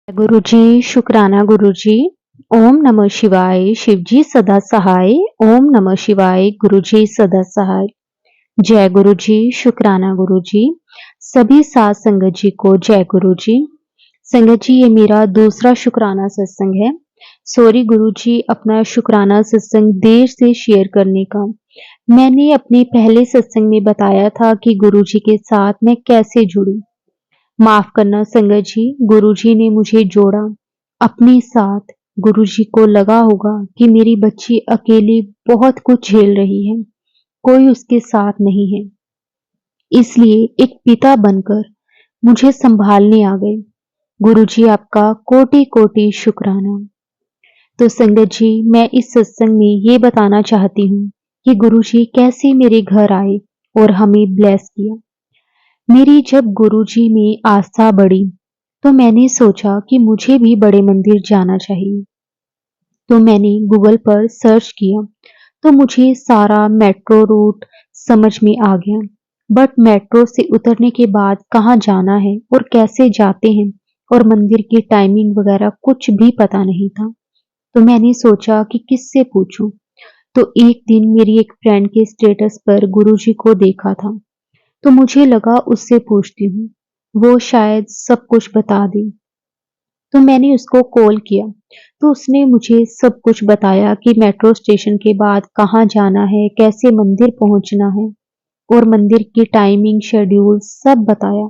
गुरुजी, शुक्राना गुरुजी। ओम नमः शिवाय। शिवजी सदा सहाय। ओम नमः शिवाय। गुरुजी सदा सहाय। जय गुरुजी, शुक्राना गुरुजी। सभी साध संगत जी को जय गुरुजी। संगत जी, ये मेरा दूसरा शुक्राना सत्संग है। सॉरी गुरुजी, अपना शुक्राना सत्संग देर से शेयर करने का। मैंने अपने पहले सत्संग में बताया था कि गुरुजी के साथ मैं कैसे जुड़ी। माफ करना संगत जी, गुरुजी ने मुझे जोड़ा अपने साथ। गुरुजी को लगा होगा कि मेरी बच्ची अकेली बहुत कुछ झेल रही है, कोई उसके साथ नहीं है, इसलिए एक पिता बनकर मुझे संभालने आ गए। गुरुजी, आपका कोटि कोटि शुक्राना। तो संगत जी, मैं इस सत्संग में ये बताना चाहती हूँ कि गुरुजी कैसे मेरे घर आए और हमें ब्लेस किया। मेरी जब गुरुजी में आस्था बढ़ी तो मैंने सोचा कि मुझे भी बड़े मंदिर जाना चाहिए। तो मैंने गूगल पर सर्च किया तो मुझे सारा मेट्रो रूट समझ में आ गया। बट मेट्रो से उतरने के बाद कहाँ जाना है और कैसे जाते हैं और मंदिर की टाइमिंग वगैरह कुछ भी पता नहीं था। तो मैंने सोचा कि किससे पूछूं। तो एक दिन मेरी एक फ्रेंड के स्टेटस पर गुरुजी को देखा था, तो मुझे लगा उससे पूछती हूँ, वो शायद सब कुछ बता दे। तो मैंने उसको कॉल किया तो उसने मुझे सब कुछ बताया कि मेट्रो स्टेशन के बाद कहाँ जाना है, कैसे मंदिर पहुंचना है और मंदिर की टाइमिंग शेड्यूल सब बताया।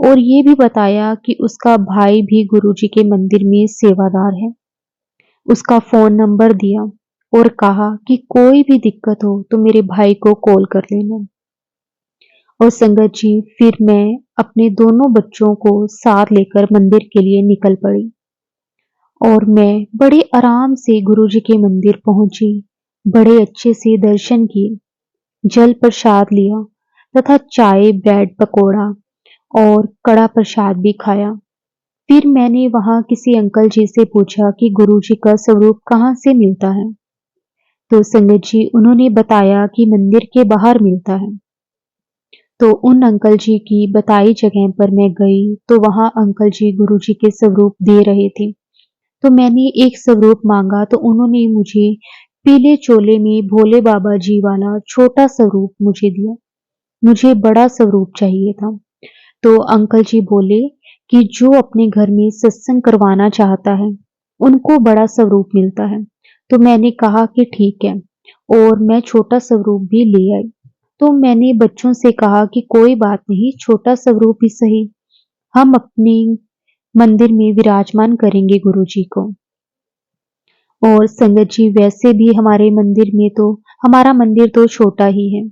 और ये भी बताया कि उसका भाई भी गुरुजी के मंदिर में सेवादार है। उसका फोन नंबर दिया और कहा कि कोई भी दिक्कत हो तो मेरे भाई को कॉल कर लेना। और संगत जी, फिर मैं अपने दोनों बच्चों को साथ लेकर मंदिर के लिए निकल पड़ी और मैं बड़े आराम से गुरुजी के मंदिर पहुंची। बड़े अच्छे से दर्शन किए, जल प्रसाद लिया तथा चाय, ब्रेड पकोड़ा और कड़ा प्रसाद भी खाया। फिर मैंने वहां किसी अंकल जी से पूछा कि गुरुजी का स्वरूप कहाँ से मिलता है। तो संगत जी, उन्होंने बताया कि मंदिर के बाहर मिलता है। तो उन अंकल जी की बताई जगह पर मैं गई तो वहां अंकल जी गुरुजी के स्वरूप दे रहे थे। तो मैंने एक स्वरूप मांगा तो उन्होंने मुझे पीले चोले में भोले बाबा जी वाला छोटा स्वरूप मुझे दिया। मुझे बड़ा स्वरूप चाहिए था। तो अंकल जी बोले कि जो अपने घर में सत्संग करवाना चाहता है उनको बड़ा स्वरूप मिलता है। तो मैंने कहा कि ठीक है, और मैं छोटा स्वरूप भी ले आई। तो मैंने बच्चों से कहा कि कोई बात नहीं, छोटा स्वरूप ही सही, हम अपने मंदिर में विराजमान करेंगे गुरुजी को। और संगत जी, वैसे भी हमारा मंदिर तो छोटा ही है।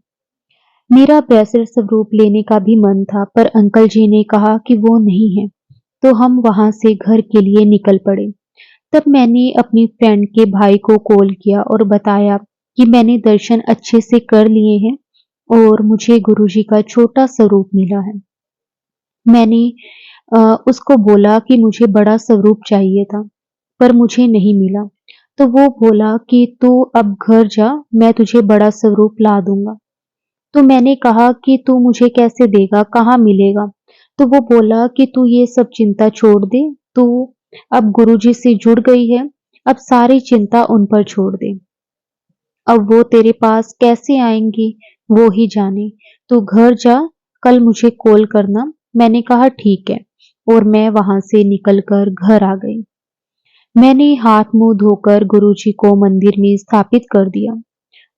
मेरा वैसे स्वरूप लेने का भी मन था, पर अंकल जी ने कहा कि वो नहीं है। तो हम वहां से घर के लिए निकल पड़े। तब मैंने अपनी फ्रेंड के भाई को कॉल किया और बताया कि मैंने दर्शन अच्छे से कर लिए हैं और मुझे गुरुजी का छोटा स्वरूप मिला है। मैंने उसको बोला कि मुझे बड़ा स्वरूप चाहिए था, पर मुझे नहीं मिला। तो वो बोला कि तू अब घर जा, मैं तुझे बड़ा स्वरूप ला दूंगा। तो मैंने कहा कि तू मुझे कैसे देगा, कहाँ मिलेगा? तो वो बोला कि तू ये सब चिंता छोड़ दे, तू अब गुरुजी से जुड़ गई है, अब सारी चिंता उन पर छोड़ दे। अब वो तेरे पास कैसे आएंगी वो ही जाने। तू घर जा, कल मुझे कॉल करना। मैंने कहा ठीक है, और मैं वहां से निकलकर घर आ गई। मैंने हाथ मुंह धोकर गुरुजी को मंदिर में स्थापित कर दिया।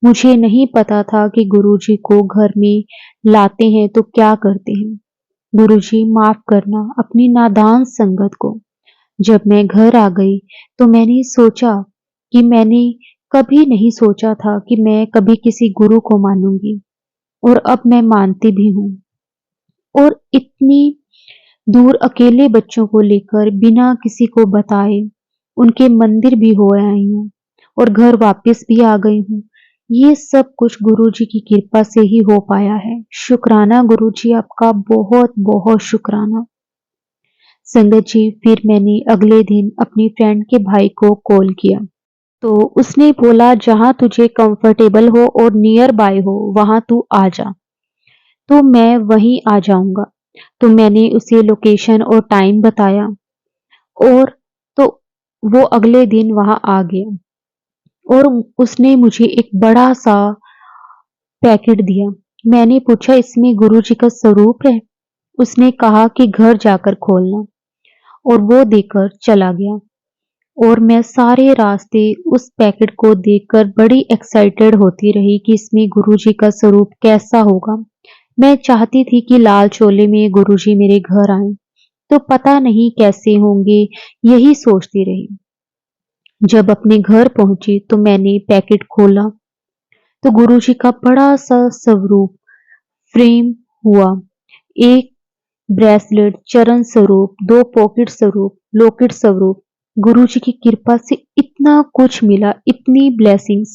मुझे नहीं पता था कि गुरुजी को घर में लाते हैं तो क्या करते हैं। गुरुजी, माफ करना अपनी नादान संगत को। जब मैं घर आ गई तो मैंने सोचा कि मैंने कभी नहीं सोचा था कि मैं कभी किसी गुरु को मानूंगी, और अब मैं मानती भी हूँ। और इतनी दूर अकेले बच्चों को लेकर बिना किसी को बताए उनके मंदिर भी हो आई हूँ और घर वापस भी आ गई हूँ। ये सब कुछ गुरुजी की कृपा से ही हो पाया है। शुक्राना गुरुजी, आपका बहुत बहुत शुक्राना। संगत जी, फिर मैंने अगले दिन अपनी फ्रेंड के भाई को कॉल किया तो उसने बोला जहां तुझे कंफर्टेबल हो और नियर बाय हो वहां तू आ जा। तो मैं वहीं आ जाऊंगा। तो मैंने उसे लोकेशन और टाइम बताया और तो वो अगले दिन वहां आ गया और उसने मुझे एक बड़ा सा पैकेट दिया। मैंने पूछा, इसमें गुरुजी का स्वरूप है? उसने कहा कि घर जाकर खोलना, और वो देकर चला गया। और मैं सारे रास्ते उस पैकेट को देखकर बड़ी एक्साइटेड होती रही कि इसमें गुरुजी का स्वरूप कैसा होगा। मैं चाहती थी कि लाल चोले में गुरुजी मेरे घर आए, तो पता नहीं कैसे होंगे, यही सोचती रही। जब अपने घर पहुंची तो मैंने पैकेट खोला तो गुरुजी का बड़ा सा स्वरूप फ्रेम हुआ। एक ब्रेसलेट, चरण स्वरूप, दो पॉकेट स्वरूप, लॉकेट स्वरूप। गुरुजी की कृपा से इतना कुछ मिला, इतनी ब्लेसिंग्स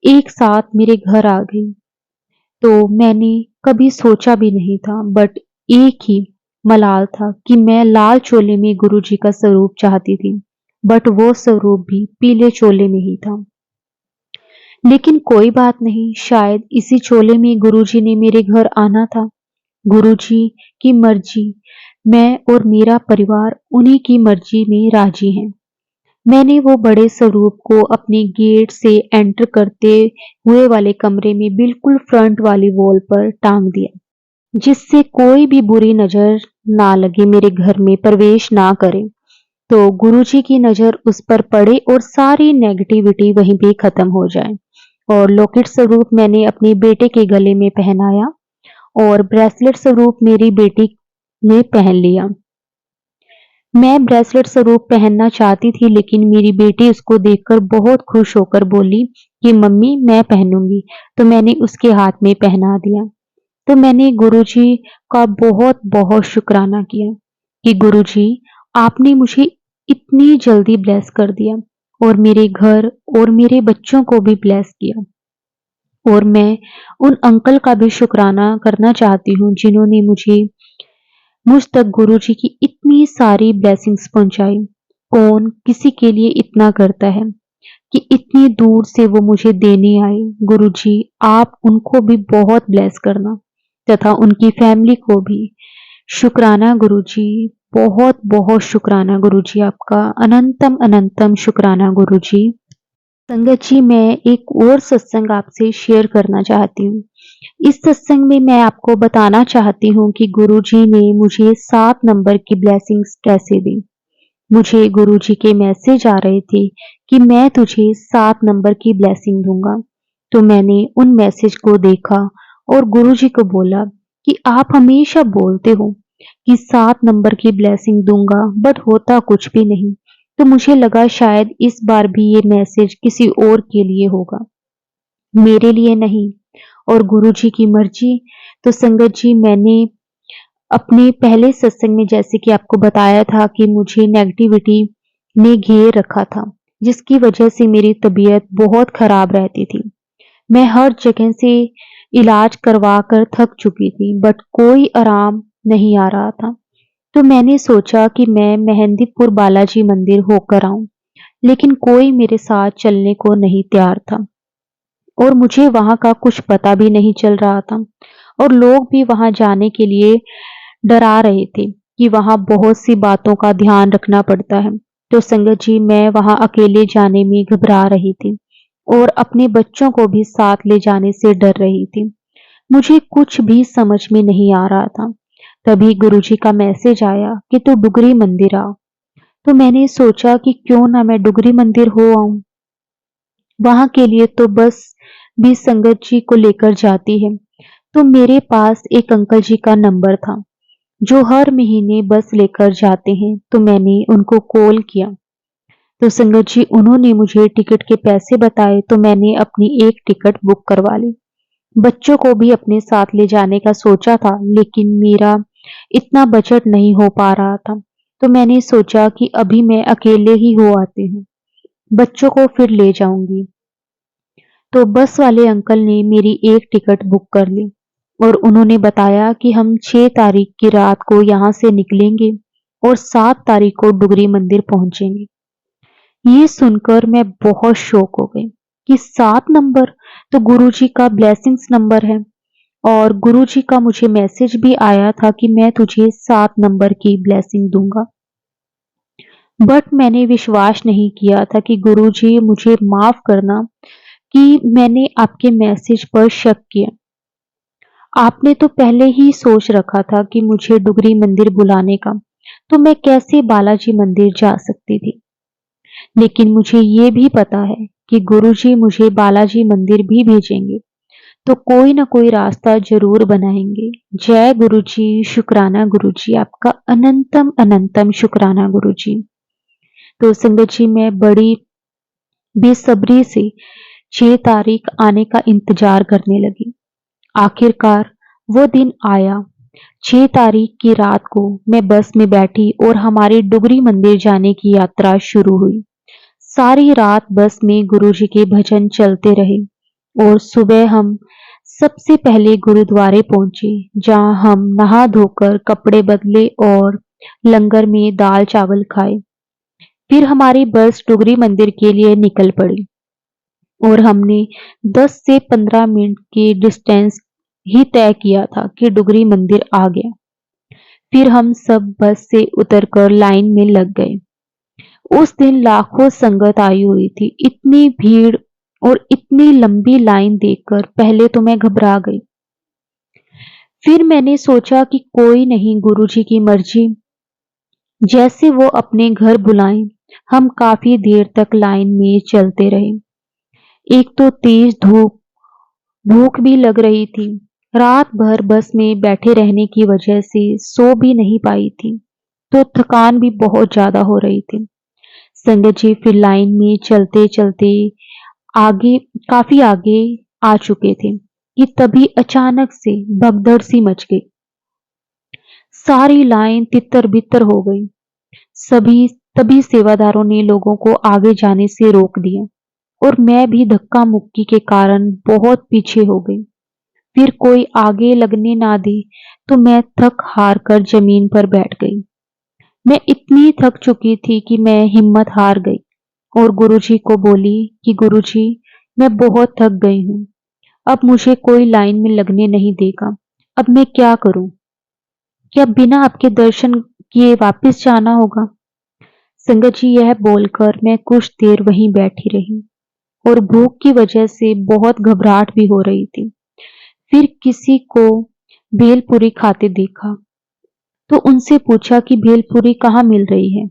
एक साथ मेरे घर आ गई। तो मैंने कभी सोचा भी नहीं था, बट एक ही मलाल था कि मैं लाल चोले में गुरुजी का स्वरूप चाहती थी, बट वो स्वरूप भी पीले चोले में ही था। लेकिन कोई बात नहीं, शायद इसी चोले में गुरुजी ने मेरे घर आना था। गुरुजी की मर्जी, मैं और मेरा परिवार उन्हीं की मर्जी में राजी हैं। मैंने वो बड़े स्वरूप को अपने गेट से एंटर करते हुए वाले कमरे में बिल्कुल फ्रंट वाली वॉल पर टांग दिया, जिससे कोई भी बुरी नजर ना लगे, मेरे घर में प्रवेश ना करे। तो गुरुजी की नजर उस पर पड़े और सारी नेगेटिविटी वहीं पे खत्म हो जाए। और लॉकेट स्वरूप मैंने अपने बेटे के गले में पहनाया और ब्रेसलेट स्वरूप मेरी बेटी ने पहन लिया। मैं ब्रेसलेट स्वरूप पहनना चाहती थी, लेकिन मेरी बेटी उसको देखकर बहुत खुश होकर बोली कि मम्मी मैं पहनूंगी, तो मैंने उसके हाथ में पहना दिया। तो मैंने गुरुजी का बहुत बहुत शुक्राना किया कि गुरुजी आपने मुझे इतनी जल्दी ब्लेस कर दिया और मेरे घर और मेरे बच्चों को भी ब्लेस किया। और मैं उन अंकल का भी शुक्राना करना चाहती हूँ जिन्होंने मुझ तक गुरुजी की इतनी सारी ब्लेसिंग्स पहुंचाई। कौन किसी के लिए इतना करता है कि इतनी दूर से वो मुझे देने आए। गुरुजी आप उनको भी बहुत ब्लेस करना, तथा उनकी फैमिली को भी। शुक्राना गुरुजी, बहुत बहुत शुक्राना गुरुजी, आपका अनंतम अनंतम शुक्राना गुरुजी। संगत जी, मैं एक और सत्संग आपसे शेयर करना चाहती हूँ। इस सत्संग में मैं आपको बताना चाहती हूँ कि गुरुजी ने मुझे 7 नंबर की ब्लेसिंग्स कैसे दी। मुझे गुरुजी के मैसेज आ रहे थे कि मैं तुझे 7 नंबर की ब्लेसिंग दूंगा। तो मैंने उन मैसेज को देखा और गुरुजी को बोला कि आप हमेशा बोलते हो कि 7 नंबर की ब्लेसिंग दूंगा, बट होता कुछ भी नहीं। तो मुझे लगा शायद इस बार भी ये मैसेज किसी और के लिए होगा, मेरे लिए नहीं। और गुरुजी की मर्जी। तो संगत जी, मैंने अपने पहले सत्संग में जैसे कि आपको बताया था कि मुझे नेगेटिविटी ने घेर रखा था, जिसकी वजह से मेरी तबीयत बहुत खराब रहती थी। मैं हर जगह से इलाज करवा कर थक चुकी थी, बट कोई आराम नहीं आ रहा था। तो मैंने सोचा कि मैं मेहंदीपुर बालाजी मंदिर होकर आऊं, लेकिन कोई मेरे साथ चलने को नहीं तैयार था और मुझे वहां का कुछ पता भी नहीं चल रहा था। और लोग भी वहां जाने के लिए डरा रहे थे कि वहां बहुत सी बातों का ध्यान रखना पड़ता है। तो संगत जी, मैं वहां अकेले जाने में घबरा रही थी और अपने बच्चों को भी साथ ले जाने से डर रही थी। मुझे कुछ भी समझ में नहीं आ रहा था। तभी गुरुजी का मैसेज आया कि तू डुगरी मंदिर आ। तो मैंने सोचा कि क्यों ना मैं डुगरी मंदिर हो आऊं। वहां के लिए तो बस भी संगत जी को लेकर जाती है। तो मेरे पास एक अंकल जी का नंबर था जो हर महीने बस लेकर जाते हैं। तो मैंने उनको कॉल किया। तो संगत जी, उन्होंने मुझे टिकट के पैसे बताए, तो मैंने अपनी एक टिकट बुक करवा ली। बच्चों को भी अपने साथ ले जाने का सोचा था, लेकिन मेरा इतना बजट नहीं हो पा रहा था। तो मैंने सोचा कि अभी मैं अकेले ही हो आती हूँ, बच्चों को फिर ले जाऊंगी। तो बस वाले अंकल ने मेरी एक टिकट बुक कर ली और उन्होंने बताया कि हम 6 तारीख की रात को यहाँ से निकलेंगे और 7 तारीख को डुगरी मंदिर पहुंचेंगे। ये सुनकर मैं बहुत शॉक हो गई कि 7 नंबर तो गुरुजी का ब्लेसिंग्स नंबर है, और गुरुजी का मुझे मैसेज भी आया था कि मैं तुझे 7 नंबर की ब्लेसिंग दूंगा। बट मैंने विश्वास नहीं किया था कि गुरुजी मुझे माफ करना कि मैंने आपके मैसेज पर शक किया। आपने तो पहले ही सोच रखा था कि मुझे डुगरी मंदिर बुलाने का, तो मैं कैसे बालाजी मंदिर जा सकती थी। लेकिन मुझे ये भी पता है कि गुरुजी मुझे बालाजी मंदिर भी भेजेंगे, तो कोई ना कोई रास्ता जरूर बनाएंगे। जय गुरुजी, शुक्राना गुरुजी, आपका अनंतम अनंतम शुक्राना गुरुजी। तो संगत जी, मैं बड़ी बेसब्री से 6 तारीख आने का इंतजार करने लगी। आखिरकार वो दिन आया। 6 तारीख की रात को मैं बस में बैठी और हमारे डुगरी मंदिर जाने की यात्रा शुरू हुई। सारी रात बस में गुरुजी के भजन चलते रहे और सुबह हम सबसे पहले गुरुद्वारे पहुंचे, जहां हम नहा धोकर कपड़े बदले और लंगर में दाल चावल खाए। फिर हमारी बस डुगरी मंदिर के लिए निकल पड़ी और हमने 10 से 15 मिनट के डिस्टेंस ही तय किया था कि डुगरी मंदिर आ गया। फिर हम सब बस से उतरकर लाइन में लग गए। उस दिन लाखों संगत आई हुई थी। इतनी भीड़ और इतनी लंबी लाइन देखकर पहले तो मैं घबरा गई। फिर मैंने सोचा कि कोई नहीं, गुरुजी की मर्जी, जैसे वो अपने घर बुलाएं। हम काफी देर तक लाइन में चलते रहे। एक तो तेज धूप, भूख भी लग रही थी। रात भर बस में बैठे रहने की वजह से सो भी नहीं पाई थी, तो थकान भी बहुत ज्यादा हो रही थी। संगत जी, फिर लाइन में चलते चलते आगे, काफी आगे आ चुके थे कि तभी अचानक से भगदड़ सी मच गई। सारी लाइन तितर बितर हो गई। सभी तभी सेवादारों ने लोगों को आगे जाने से रोक दिया और मैं भी धक्का मुक्की के कारण बहुत पीछे हो गई। फिर कोई आगे लगने ना दे तो मैं थक हार कर जमीन पर बैठ गई। मैं इतनी थक चुकी थी कि मैं हिम्मत हार गई और गुरुजी को बोली कि गुरुजी, मैं बहुत थक गई हूँ। अब मुझे कोई लाइन में लगने नहीं देगा। अब मैं क्या करूं? क्या बिना आपके दर्शन किए वापस जाना होगा? संगत जी, यह बोलकर मैं कुछ देर वहीं बैठी रही और भूख की वजह से बहुत घबराहट भी हो रही थी। फिर किसी को भेलपुरी खाते देखा, तो उनसे पूछा कि भेलपुरी कहाँ मिल रही है।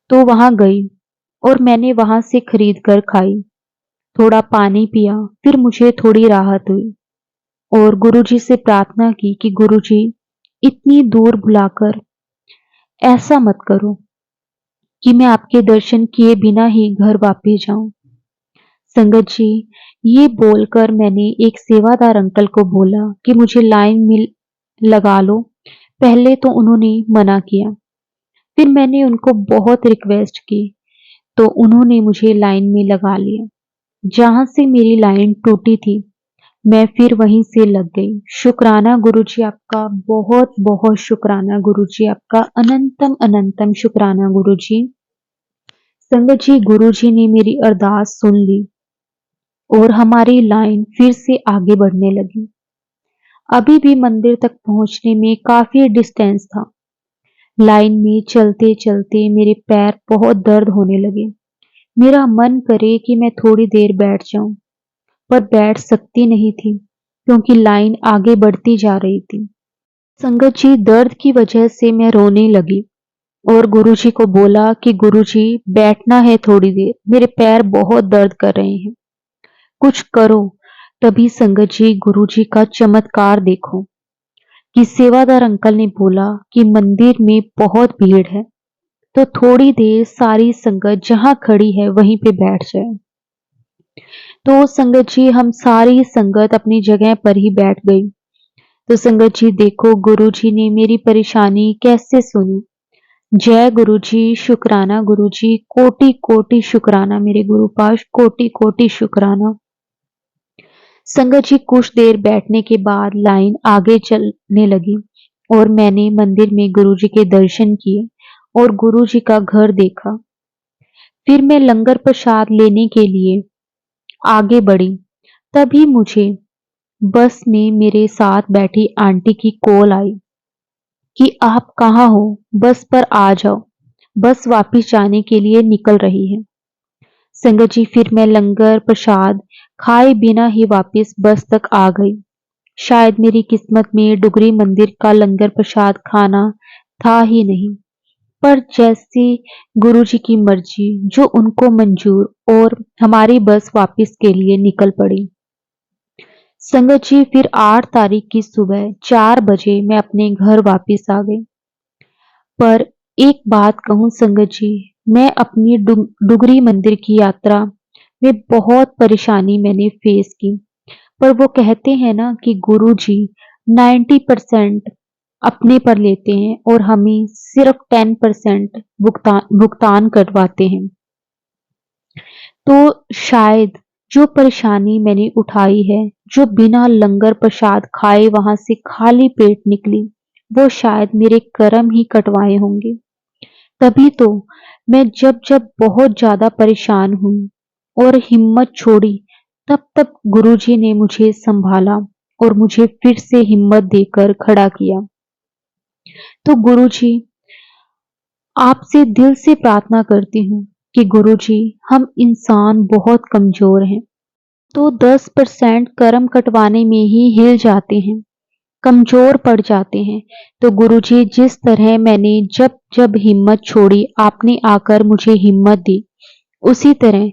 तो वहां गई और मैंने वहां से खरीद कर खाई। थोड़ा पानी पिया, फिर मुझे थोड़ी राहत हुई और गुरुजी से प्रार्थना की कि गुरुजी, इतनी दूर बुलाकर ऐसा मत करो कि मैं आपके दर्शन किए बिना ही घर वापस जाऊं। संगत जी, ये बोलकर मैंने एक सेवादार अंकल को बोला कि मुझे लाइन में लगा लो। पहले तो उन्होंने मना किया, फिर मैंने उनको बहुत रिक्वेस्ट की, तो उन्होंने मुझे लाइन में लगा लिया। जहां से मेरी लाइन टूटी थी, मैं फिर वहीं से लग गई। शुक्राना गुरुजी आपका, बहुत बहुत शुक्राना गुरुजी आपका, अनंतम अनंतम शुक्राना गुरुजी। संगत जी, गुरुजी ने मेरी अरदास सुन ली और हमारी लाइन फिर से आगे बढ़ने लगी। अभी भी मंदिर तक पहुंचने में काफी डिस्टेंस था। लाइन में चलते चलते मेरे पैर बहुत दर्द होने लगे। मेरा मन करे कि मैं थोड़ी देर बैठ जाऊं, पर बैठ सकती नहीं थी क्योंकि लाइन आगे बढ़ती जा रही थी। संगत जी, दर्द की वजह से मैं रोने लगी और गुरुजी को बोला कि गुरुजी, बैठना है थोड़ी देर, मेरे पैर बहुत दर्द कर रहे हैं, कुछ करो। तभी संगत जी, गुरुजी का चमत्कार देखो कि सेवादार अंकल ने बोला कि मंदिर में बहुत भीड़ है, तो थोड़ी देर सारी संगत जहां खड़ी है वहीं पे बैठ जाए। तो संगत जी, हम सारी संगत अपनी जगह पर ही बैठ गई। तो संगत जी देखो, गुरुजी ने मेरी परेशानी कैसे सुनी। जय गुरुजी, शुक्राना गुरुजी, कोटि कोटि शुक्राना मेरे गुरु पाश, कोटि कोटि शुक्राना। संगत जी, कुछ देर बैठने के बाद लाइन आगे चलने लगी और मैंने मंदिर में गुरुजी के दर्शन किए और गुरुजी का घर देखा। फिर मैं लंगर प्रसाद लेने के लिए आगे बढ़ी। तभी मुझे बस में मेरे साथ बैठी आंटी की कॉल आई कि आप कहाँ हो, बस पर आ जाओ, बस वापिस जाने के लिए निकल रही है। संगत जी, फिर मैं लंगर प्रसाद खाए बिना ही वापिस बस तक आ गई। शायद मेरी किस्मत में डुगरी मंदिर का लंगर प्रसाद खाना था ही नहीं, पर जैसे गुरुजी की मर्जी, जो उनको मंजूर, और हमारी बस वापिस के लिए निकल पड़ी। संगत जी, फिर 8 तारीख की सुबह 4 बजे मैं अपने घर वापिस आ गई। पर एक बात कहूँ संगत जी, मैं अपनी डुगरी मंदिर की यात्रा में बहुत परेशानी मैंने फेस की। पर वो कहते हैं ना कि गुरुजी 90% अपने पर लेते हैं और हमें सिर्फ 10% भुगतान करवाते हैं। तो शायद जो परेशानी मैंने उठाई है, जो बिना लंगर प्रसाद खाए वहां से खाली पेट निकली, वो शायद मेरे कर्म ही कटवाए होंगे। तभी तो मैं जब जब बहुत ज्यादा परेशान हुई और हिम्मत छोड़ी, तब तब गुरुजी ने मुझे संभाला और मुझे फिर से हिम्मत देकर खड़ा किया। तो गुरुजी, आपसे दिल से प्रार्थना करती हूँ कि गुरुजी, हम इंसान बहुत कमजोर हैं, तो 10% कर्म कटवाने में ही हिल जाते हैं, कमजोर पड़ जाते हैं। तो गुरुजी, जिस तरह मैंने जब जब हिम्मत छोड़ी, आपने आकर मुझे हिम्मत दी, उसी तरह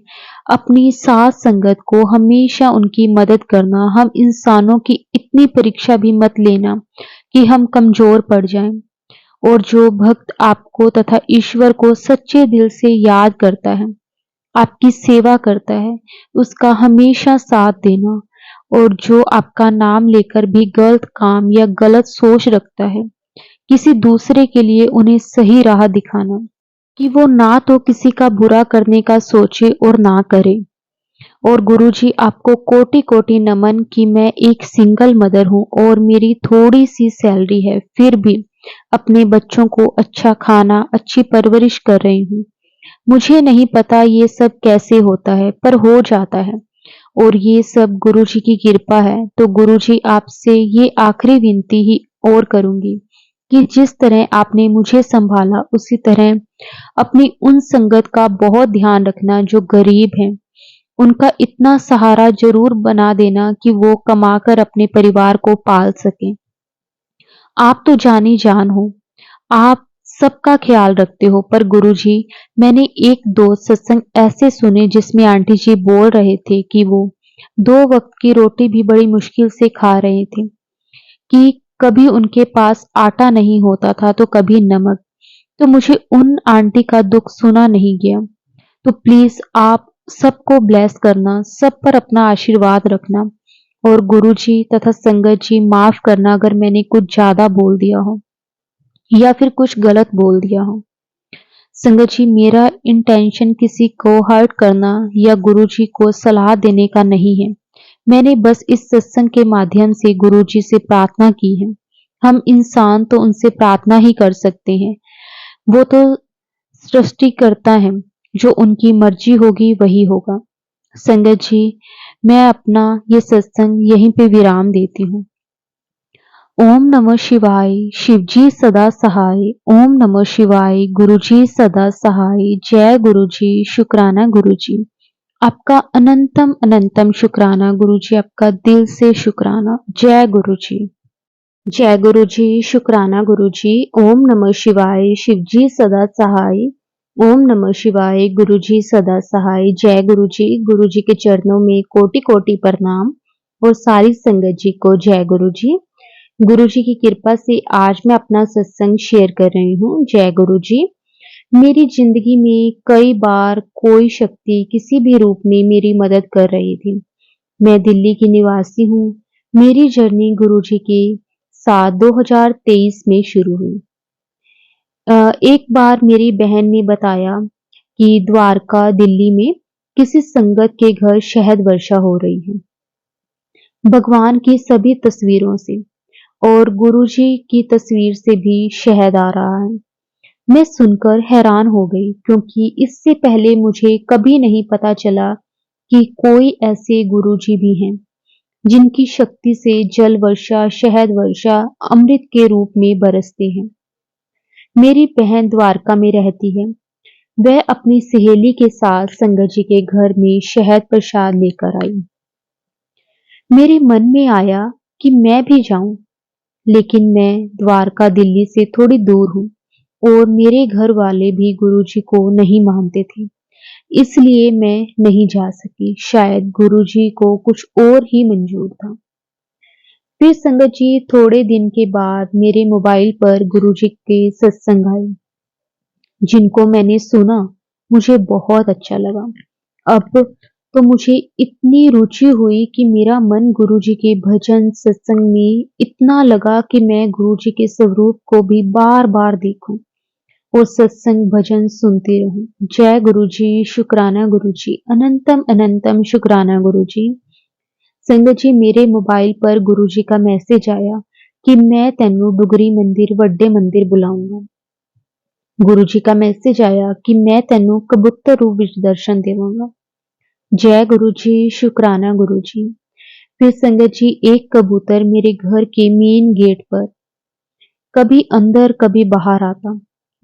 अपनी साथ संगत को हमेशा उनकी मदद करना। हम इंसानों की इतनी परीक्षा भी मत लेना कि हम कमजोर पड़ जाएं। और जो भक्त आपको तथा ईश्वर को सच्चे दिल से याद करता है, आपकी सेवा करता है, उसका हमेशा साथ देना। और जो आपका नाम लेकर भी गलत काम या गलत सोच रखता है, किसी दूसरे के लिए उन्हें सही राह दिखाना, कि वो ना तो किसी का बुरा करने का सोचे और ना करे। और गुरुजी, आपको कोटि कोटि नमन कि मैं एक सिंगल मदर हूँ और मेरी थोड़ी सी सैलरी है, फिर भी अपने बच्चों को अच्छा खाना, अच्छी परवरिश कर रही हूँ। मुझे नहीं पता ये सब कैसे होता है, पर हो जाता है, और ये सब गुरुजी की कृपा है। तो गुरुजी, आपसे ये आखिरी विनती ही और करूंगी कि जिस तरह आपने मुझे संभाला, उसी तरह अपनी उन संगत का बहुत ध्यान रखना जो गरीब हैं। उनका इतना सहारा जरूर बना देना कि वो कमाकर अपने परिवार को पाल सकें। आप तो जानी जान हो, आप सबका ख्याल रखते हो। पर गुरुजी, मैंने एक दो सत्संग ऐसे सुने जिसमें आंटी जी बोल रहे थे कि वो 2 वक्त की रोटी भी बड़ी मुश्किल से खा रहे थे, कि कभी उनके पास आटा नहीं होता था तो कभी नमक। तो मुझे उन आंटी का दुख सुना नहीं गया। तो प्लीज आप सबको ब्लेस करना, सब पर अपना आशीर्वाद रखना। और गुरुजी तथा संगत जी, माफ करना अगर मैंने कुछ ज्यादा बोल दिया हो या फिर कुछ गलत बोल दिया हो। संगत जी, मेरा इंटेंशन किसी को हर्ट करना या गुरुजी को सलाह देने का नहीं है। मैंने बस इस सत्संग के माध्यम से गुरुजी से प्रार्थना की है। हम इंसान तो उनसे प्रार्थना ही कर सकते हैं, वो तो सृष्टिकर्ता है, जो उनकी मर्जी होगी वही होगा। संगत जी, मैं अपना ये सत्संग यहीं पे विराम देती हूँ। ओम नमः शिवाय, शिवजी सदा सहाय। ओम नमः शिवाय, गुरुजी सदा सहाय। जय गुरुजी, शुक्राना गुरुजी। आपका अनंतम अनंतम शुक्राना गुरुजी, आपका दिल से शुक्राना। जय गुरुजी। जय गुरुजी, शुक्राना गुरुजी। ओम नमः शिवाय, शिवजी सदा सहाय। ओम नमः शिवाय, गुरुजी सदा सहाय। जय गुरुजी। गुरुजी के चरणों में कोटि कोटि प्रणाम और सारी संगत जी को जय गुरुजी। गुरुजी की कृपा से आज मैं अपना सत्संग शेयर कर रही हूँ। जय गुरुजी। मेरी जिंदगी में कई बार कोई शक्ति किसी भी रूप में मेरी मदद कर रही थी। मैं दिल्ली की निवासी हूँ। मेरी जर्नी गुरुजी के साथ 2023 में शुरू हुई। एक बार मेरी बहन ने बताया कि द्वारका दिल्ली में किसी संगत के घर शहद वर्षा हो रही है, भगवान की सभी तस्वीरों से, और गुरुजी की तस्वीर से भी शहद आ रहा है। मैं सुनकर हैरान हो गई, क्योंकि इससे पहले मुझे कभी नहीं पता चला कि कोई ऐसे गुरुजी भी हैं जिनकी शक्ति से जल वर्षा, शहद वर्षा अमृत के रूप में बरसते हैं। मेरी बहन द्वारका में रहती है। वह अपनी सहेली के साथ संगत जी के घर में शहद प्रसाद लेकर आई। मेरे मन में आया कि मैं भी जाऊं, लेकिन मैं द्वारका दिल्ली से थोड़ी दूर हूँ और मेरे घर वाले भी गुरुजी को नहीं मानते थे, इसलिए मैं नहीं जा सकी। शायद गुरुजी को कुछ और ही मंजूर था। फिर संगत जी थोड़े दिन के बाद मेरे मोबाइल पर गुरुजी के सत्संग आए, जिनको मैंने सुना। मुझे बहुत अच्छा लगा। अब तो मुझे इतनी रुचि हुई कि मेरा मन गुरुजी के भजन सत्संग में इतना लगा कि मैं गुरुजी के स्वरूप को भी बार बार देखूं और सत्संग भजन सुनती रहूं। जय गुरुजी, शुक्राना गुरुजी, अनंतम अनंतम शुक्राना गुरुजी। संगत जी मेरे मोबाइल पर गुरुजी का मैसेज आया कि मैं तेनू डुगरी मंदिर वड्डे मंदिर बुलाऊंगा। गुरुजी का मैसेज आया कि मैं तेनू कबूतर रूप विच दर्शन देवांगा। जय गुरुजी, शुक्राना गुरुजी। फिर संगत जी एक कबूतर मेरे घर के मेन गेट पर कभी अंदर कभी बाहर आता।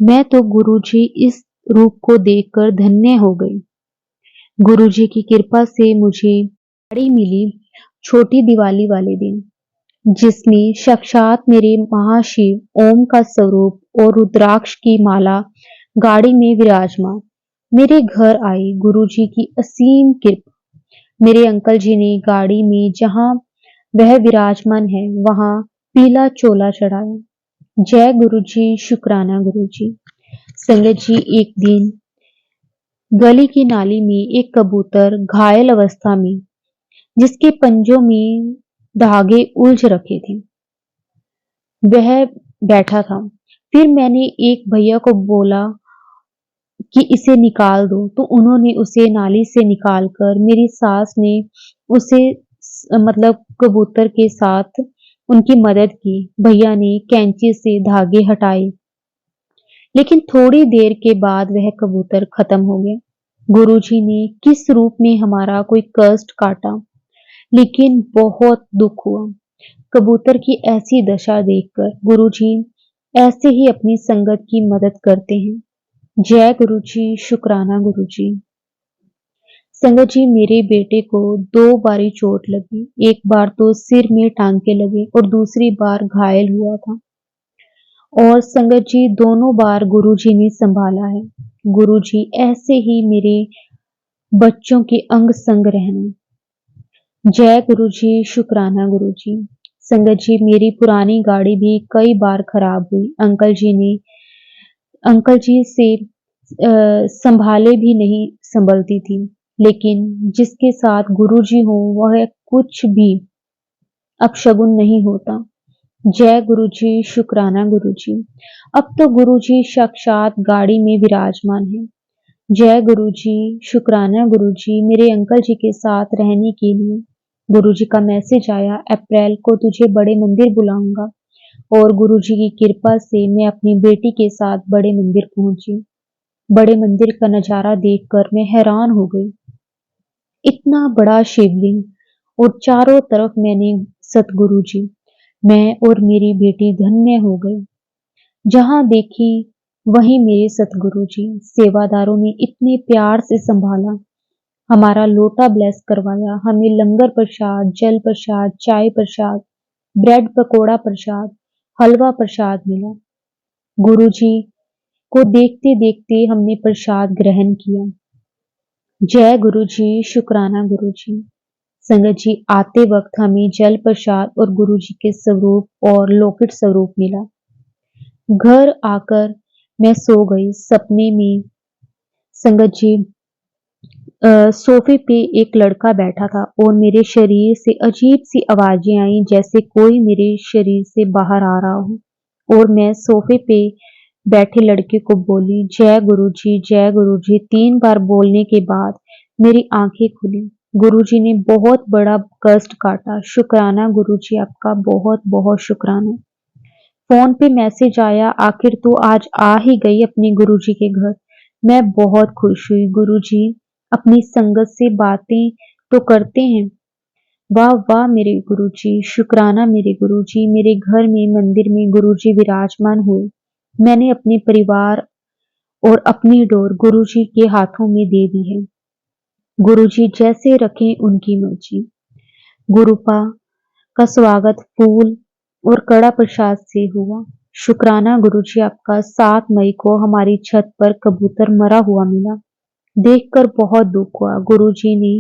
मैं तो गुरुजी इस रूप को देखकर धन्य हो गई। गुरुजी की कृपा से मुझे गाड़ी मिली छोटी दिवाली वाले दिन, जिसमें साक्षात मेरे महाशिव ओम का स्वरूप और रुद्राक्ष की माला गाड़ी में विराजमान मेरे घर आई। गुरुजी की असीम कृपा। मेरे अंकल जी ने गाड़ी में जहां वह विराजमान है वहां पीला चोला चढ़ाया। जय गुरुजी, शुक्राना गुरुजी। संगत जी एक दिन गली की नाली में एक कबूतर घायल अवस्था में, जिसके पंजों में धागे उलझ रखे थे, वह बैठा था। फिर मैंने एक भैया को बोला कि इसे निकाल दो, तो उन्होंने उसे नाली से निकालकर मेरी सास ने उसे मतलब कबूतर के साथ उनकी मदद की। भैया ने कैंची से धागे हटाए, लेकिन थोड़ी देर के बाद वह कबूतर खत्म हो गया। गुरुजी ने किस रूप में हमारा कोई कष्ट काटा, लेकिन बहुत दुख हुआ। कबूतर की ऐसी दशा देखकर गुरुजी ऐसे ही अपनी संगत की मदद करते हैं। जय गुरुजी, शुक्राना गुरुजी। संगत जी मेरे बेटे को 2 बारी चोट लगी। एक बार तो सिर में टांके लगे और दूसरी बार घायल हुआ था। और संगत जी दोनों बार गुरुजी ने संभाला है। गुरुजी ऐसे ही मेरे बच्चों के अंग संग रहना। जय गुरुजी, शुक्राना गुरुजी। संगत जी मेरी पुरानी गाड़ी भी कई बार खराब हुई। अंकल जी से संभाले भी नहीं संभलती थी, लेकिन जिसके साथ गुरुजी हो वह कुछ भी अपशगुन नहीं होता। जय गुरुजी, शुक्राना गुरुजी। अब तो गुरुजी साक्षात गाड़ी में विराजमान है। जय गुरुजी, शुक्राना गुरुजी। मेरे अंकल जी के साथ रहने के लिए गुरुजी का मैसेज आया, अप्रैल को तुझे बड़े मंदिर बुलाऊंगा। और गुरुजी की कृपा से मैं अपनी बेटी के साथ बड़े मंदिर पहुंची। बड़े मंदिर का नजारा देखकर मैं हैरान हो गई। इतना बड़ा शिवलिंग और चारों तरफ मैंने सतगुरु जी, मैं और मेरी बेटी धन्य हो गई। जहां देखी वहीं मेरे सतगुरु जी सेवादारों ने इतने प्यार से संभाला, हमारा लोटा ब्लेस करवाया, हमें लंगर प्रसाद, जल प्रसाद, चाय प्रसाद, ब्रेड पकोड़ा प्रसाद, हलवा प्रसाद मिला। गुरु जी को देखते देखते हमने प्रसाद ग्रहण किया। जय गुरु जी, शुक्राना गुरु जी। संगत जी आते वक्त हमें जल प्रसाद और गुरु जी के स्वरूप और लौकिक स्वरूप मिला। घर आकर मैं सो गई। सपने में संगत जी सोफे पे एक लड़का बैठा था और मेरे शरीर से अजीब सी आवाजें आई, जैसे कोई मेरे शरीर से बाहर आ रहा हो। और मैं सोफे पे बैठे लड़के को बोली जय गुरुजी, जय गुरुजी। 3 बार बोलने के बाद मेरी आंखें खुली। गुरुजी ने बहुत बड़ा कष्ट काटा। शुक्राना गुरुजी, आपका बहुत बहुत शुक्राना। फोन पे मैसेज आया, आखिर तू आज आ ही गई अपने गुरुजी के घर। मैं बहुत खुश हुई। गुरुजी अपनी संगत से बातें तो करते हैं। वाह वाह मेरे गुरुजी, शुक्राना मेरे गुरुजी। मेरे घर में मंदिर में गुरुजी विराजमान हुए। मैंने अपने परिवार और अपनी डोर गुरुजी के हाथों में दे दी है। गुरुजी जैसे रखें उनकी मर्जी। गुरुपा का स्वागत फूल और कड़ा प्रसाद से हुआ। शुक्राना गुरुजी आपका 7 मई को हमारी छत पर कबूतर मरा हुआ मिला। देखकर बहुत दुख हुआ। गुरुजी ने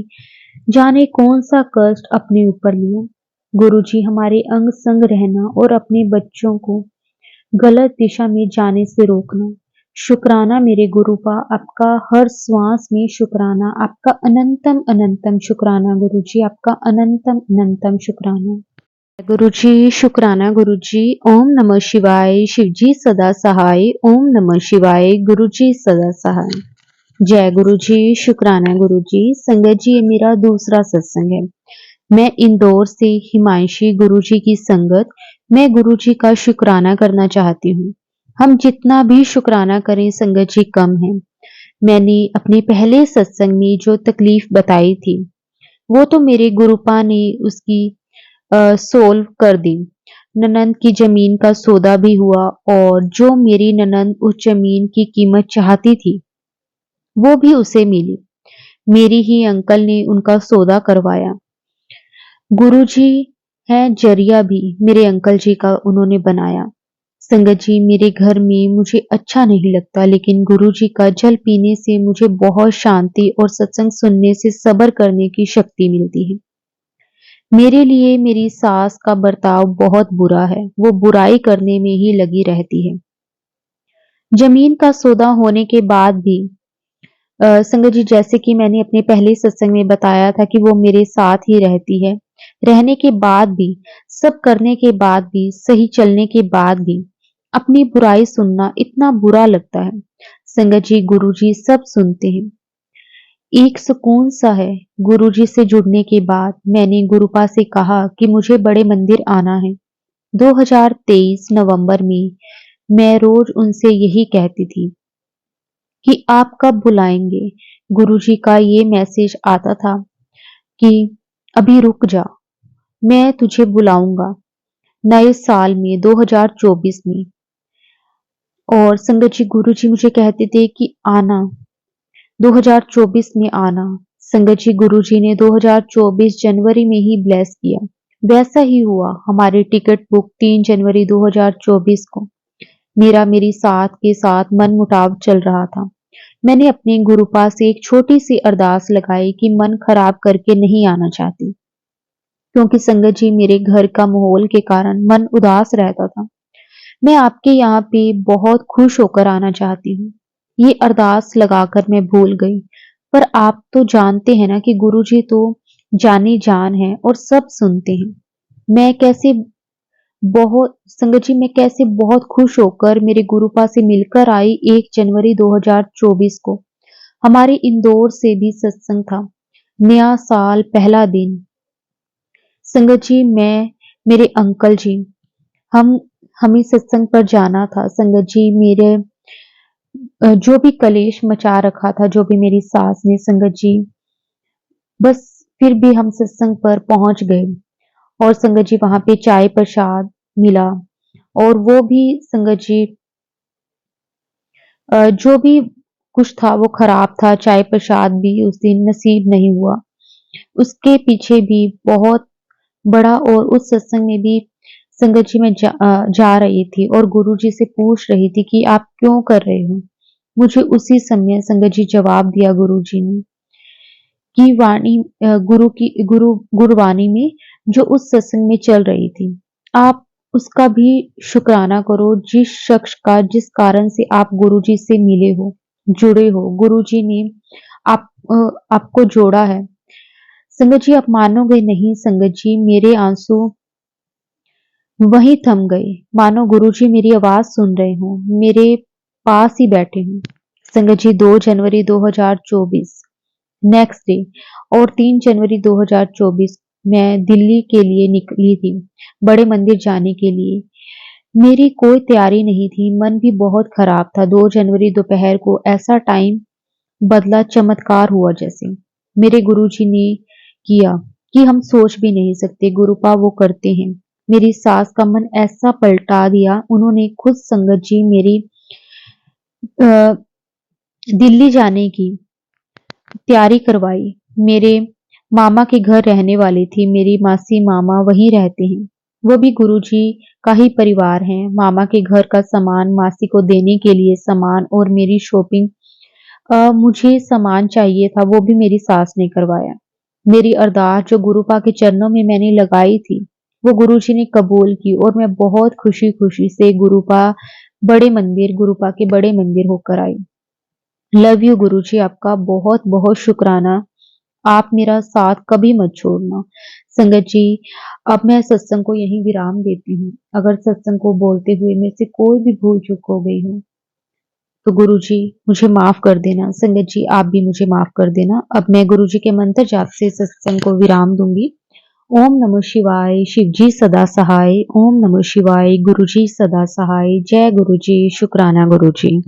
जाने कौन सा कष्ट अपने ऊपर लिया। गुरुजी हमारे अंग संग रहना और अपने बच्चों को गलत दिशा में जाने से रोकना। शुक्राना मेरे गुरुपा, आपका हर श्वास में शुक्राना, आपका अनंतम अनंतम शुक्राना गुरुजी, आपका अनंतम अनंतम शुक्राना। गुरुजी शुक्राना गुरुजी। ओम नमः शिवाय। शिवजी सदा सहाय। ओम नमः शिवाय। गुरुजी सदा सहाय। जय गुरुजी। शुक्राना गुरुजी। संगत जी, ये मेरा दूसरा सत्संग है। मैं इंदौर से हिमांशी गुरुजी की संगत, मैं गुरुजी का शुक्राना करना चाहती हूँ। हम जितना भी शुक्राना करें संगत जी कम है। मैंने अपने पहले सत्संग में जो तकलीफ बताई थी वो तो मेरे गुरुपा ने उसकी सोल्व कर दी। ननंद की जमीन का सौदा भी हुआ और जो मेरी ननंद उस जमीन की कीमत चाहती थी वो भी उसे मिली। मेरी ही अंकल ने उनका सौदा करवाया। गुरुजी है जरिया भी मेरे अंकल जी का उन्होंने बनाया। संगत जी, मेरे घर में मुझे अच्छा नहीं लगता, लेकिन गुरुजी का जल पीने से मुझे बहुत शांति और सत्संग सुनने से सब्र करने की शक्ति मिलती है। मेरे लिए मेरी सास का बर्ताव बहुत बुरा है, वो बुराई करने में ही लगी रहती है। जमीन का सौदा होने के बाद भी संगत जी, जैसे कि मैंने अपने पहले सत्संग में बताया था कि वो मेरे साथ ही रहती है। रहने के बाद भी, सब करने के बाद भी, सही चलने के बाद भी अपनी बुराई सुनना इतना बुरा लगता है। संगत जी, गुरुजी सब सुनते हैं। एक सुकून सा है। गुरुजी से जुड़ने के बाद मैंने गुरुपा से कहा कि मुझे बड़े मंदिर आना है। 2023 नवंबर में मैं रोज उनसे यही कहती थी कि आप कब बुलाएंगे। गुरुजी का ये मैसेज आता था कि अभी रुक जा, मैं तुझे बुलाऊंगा नए साल में 2024 में। और संगत जी, गुरुजी मुझे कहते थे कि आना 2024 में आना। संगत जी, गुरुजी ने 2024 जनवरी में ही ब्लेस किया। वैसा ही हुआ। हमारी टिकट बुक 3 जनवरी 2024 को। मेरा मेरी साथ के साथ मन मुटाव चल रहा था। मैंने अपने गुरुपा से एक छोटी सी अरदास लगाई कि मन खराब करके नहीं आना चाहती, क्योंकि संगत जी मेरे घर का माहौल के कारण मन उदास रहता था। मैं आपके यहाँ पे बहुत खुश होकर आना चाहती हूँ। ये अरदास लगाकर मैं भूल गई। पर आप तो जानते हैं ना कि गुरुजी तो जानी जान है और सब सुनते हैं। मैं कैसे संगत जी, मैं कैसे बहुत खुश होकर मेरे गुरुपा से मिलकर आई 1 जनवरी 2024 को। हमारे इंदौर से भी सत्संग था। नया साल, पहला दिन। संगत जी, मैं, मेरे अंकल जी, हम हमें सत्संग पर जाना था। संगत जी, मेरे जो भी कलेश मचा रखा था, जो भी मेरी सास ने, संगत जी, बस फिर भी हम सत्संग पर पहुंच गए। और संगत जी, वहां पे चाय प्रसाद मिला और वो भी संगत जी जो भी कुछ था वो खराब था। चाय प्रसाद भी उस दिन नसीब नहीं हुआ। उसके पीछे भी बहुत बड़ा, और उस सत्संग में भी संगत जी मैं जा रही थी और गुरु जी से पूछ रही थी कि आप क्यों कर रहे हो। मुझे उसी समय संगत जी जवाब दिया गुरु जी ने कि वाणी गुरुवाणी में जो उस सत्संग में चल रही थी, आप उसका भी शुक्राना करो। जिस शख्स का, जिस कारण से आप गुरुजी से मिले हो, जुड़े हो, गुरुजी ने आप आपको जोड़ा है। संगत जी, आप मानोगे नहीं संगत जी, मेरे आंसू वहीं थम गए, मानो गुरुजी मेरी आवाज सुन रहे हो, मेरे पास ही बैठे हो। संगत जी, 2 जनवरी 2024 नेक्स्ट डे और 3 जनवरी 2024 मैं दिल्ली के लिए निकली थी, बड़े मंदिर जाने के लिए। मेरी कोई तैयारी नहीं थी, मन भी बहुत खराब था। 2 जनवरी दोपहर को ऐसा टाइम बदला, चमत्कार हुआ जैसे मेरे गुरुजी ने किया कि हम सोच भी नहीं सकते। गुरुपा वो करते हैं। मेरी सास का मन ऐसा पलटा दिया, उन्होंने खुद संगत जी मेरी अ, दिल्ली जाने की तैयारी करवाई। मेरे मामा के घर रहने वाली थी, मेरी मासी मामा वहीं रहते हैं। वो भी गुरुजी का ही परिवार हैं। मामा के घर का सामान मासी को देने के लिए सामान और मेरी शॉपिंग मुझे सामान चाहिए था, वो भी मेरी सास ने करवाया। मेरी अरदास जो गुरुपा के चरणों में मैंने लगाई थी, वो गुरुजी ने कबूल की और मैं बहुत खुशी-खुशी से गुरुपा के बड़े मंदिर होकर आई। लव यू गुरुजी, आपका बहुत-बहुत शुक्राना। आप मेरा साथ कभी मत छोड़ना। संगत जी, अब मैं सत्संग को यहीं विराम देती हूँ। अगर सत्संग को बोलते हुए मेरे से कोई भी भूल-चूक हो गई हो, तो गुरुजी मुझे माफ कर देना। संगत जी, आप भी मुझे माफ कर देना। अब मैं गुरुजी के मंत्र जाप से सत्संग को विराम दूंगी। ओम नमः शिवाय, शिवजी सदा सहाय। ओम नमः शिवाय, गुरुजी सदा सहाय। जय गुरुजी, शुक्राना गुरुजी।